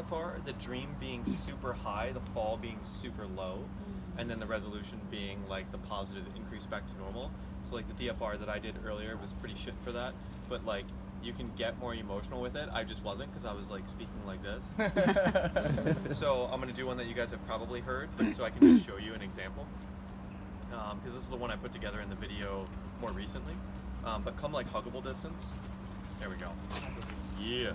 DFR, the dream being super high, the fall being super low, and then the resolution being like the positive increase back to normal. So like the DFR that I did earlier was pretty shit for that, but like you can get more emotional with it. I just wasn't, because I was like speaking like this. So I'm gonna do one that you guys have probably heard, but so I can just show you an example, because this is the one I put together in the video more recently. But come like huggable distance. There we go. Yeah.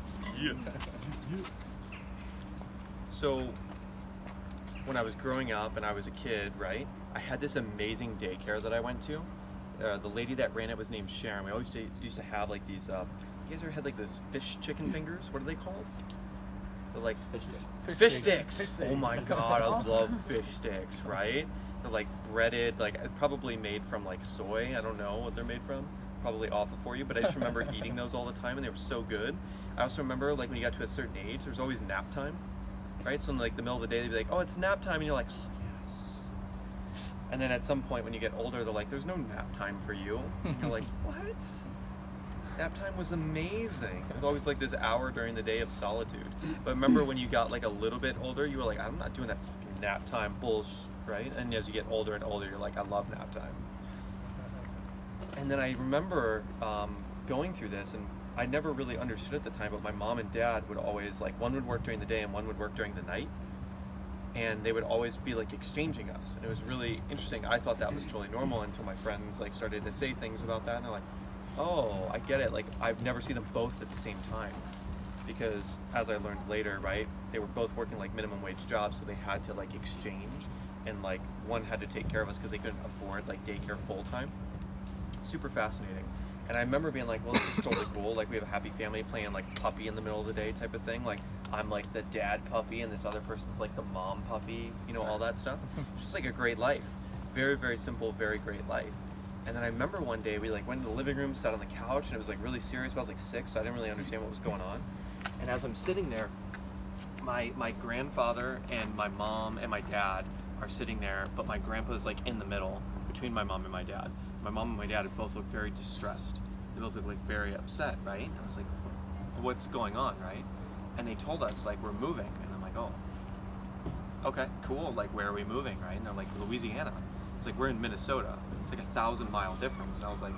So when I was growing up and I was a kid, right, I had this amazing daycare that I went to. The lady that ran it was named Sharon. We always used to have like these, you guys ever had like those fish chicken fingers? What are they called? They're like fish sticks. Oh my god, I love fish sticks, right? They're like breaded, like probably made from like soy. I don't know what they're made from. Probably awful for you, but I just remember eating those all the time and they were so good. I also remember like when you got to a certain age, there was always nap time, right? So in like the middle of the day, they'd be like, oh, it's nap time, and you're like, oh yes. And then at some point when you get older, they're like, there's no nap time for you. And you're like, what? Nap time was amazing. It was always like this hour during the day of solitude. But remember when you got like a little bit older, you were like, I'm not doing that fucking nap time bullshit, right? And as you get older and older, you're like, I love nap time. And then I remember going through this, and I never really understood at the time, but my mom and dad would always, like, one would work during the day and one would work during the night, and they would always be like exchanging us, and it was really interesting. I thought that was totally normal until my friends like started to say things about that, and they're like, oh, I get it. Like, I've never seen them both at the same time, because as I learned later, right, they were both working like minimum wage jobs, so they had to like exchange, and like one had to take care of us because they couldn't afford like daycare full time. Super fascinating. And I remember being like, well, this is totally cool. Like, we have a happy family playing like puppy in the middle of the day type of thing. Like, I'm like the dad puppy and this other person's like the mom puppy, you know, all that stuff. It's just like a great life. Very, very simple, very great life. And then I remember one day we like went into the living room, sat on the couch, and it was like really serious. But I was like 6, so I didn't really understand what was going on. And as I'm sitting there, my grandfather and my mom and my dad are sitting there, but my grandpa's like in the middle between my mom and my dad. My mom and my dad both look very distressed. They both look like very upset, right? And I was like, what's going on, right? And they told us like, we're moving. And I'm like, oh, okay, cool. Like, where are we moving, right? And they're like, Louisiana. It's like, we're in Minnesota. It's like 1,000-mile difference. And I was like,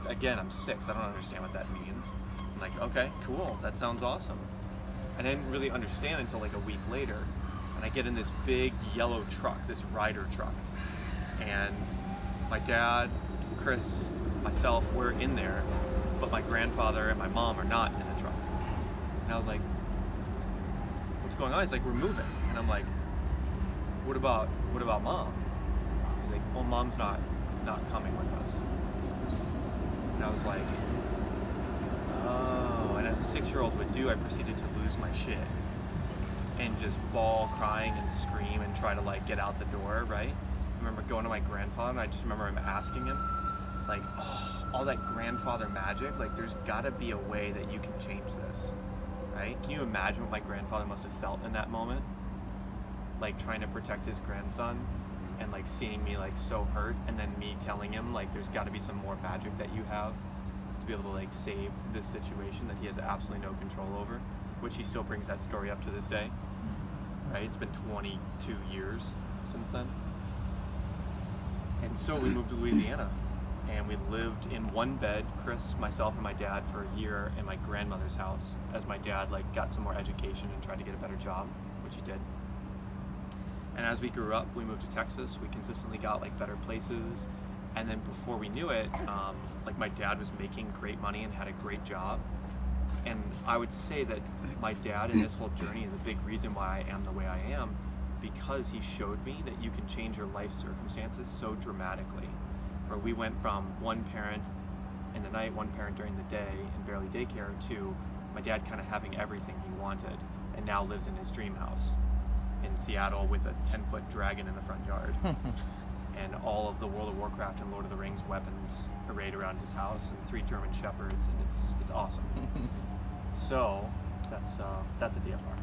again, I'm 6. I don't understand what that means. I'm like, okay, cool. That sounds awesome. And I didn't really understand until like a week later. And I get in this big yellow truck, this Ryder truck. And my dad, Chris, myself, we're in there, but my grandfather and my mom are not in the truck. And I was like, what's going on? He's like, we're moving. And I'm like, what about mom? He's like, well, mom's not coming with us. And I was like, oh. And as a 6-year-old would do, I proceeded to lose my shit and just bawl, crying and scream and try to like get out the door, right? I remember going to my grandfather, and I just remember him asking him, like, oh, all that grandfather magic, like, there's gotta be a way that you can change this, right? Can you imagine what my grandfather must have felt in that moment? Like, trying to protect his grandson, and like seeing me like so hurt, and then me telling him, like, there's gotta be some more magic that you have to be able to like save this situation that he has absolutely no control over, which he still brings that story up to this day, right? It's been 22 years since then. And so we moved to Louisiana, and we lived in one bed, Chris, myself, and my dad, for a year in my grandmother's house, as my dad like got some more education and tried to get a better job, which he did. And as we grew up, we moved to Texas. We consistently got like better places, and then before we knew it, like my dad was making great money and had a great job. And I would say that my dad in this whole journey is a big reason why I am the way I am, because he showed me that you can change your life circumstances so dramatically. Where we went from one parent in the night, one parent during the day, and barely daycare, to my dad kind of having everything he wanted, and now lives in his dream house in Seattle with a 10-foot dragon in the front yard. And all of the World of Warcraft and Lord of the Rings weapons arrayed around his house, and 3 German shepherds, and it's awesome. So that's a DFR.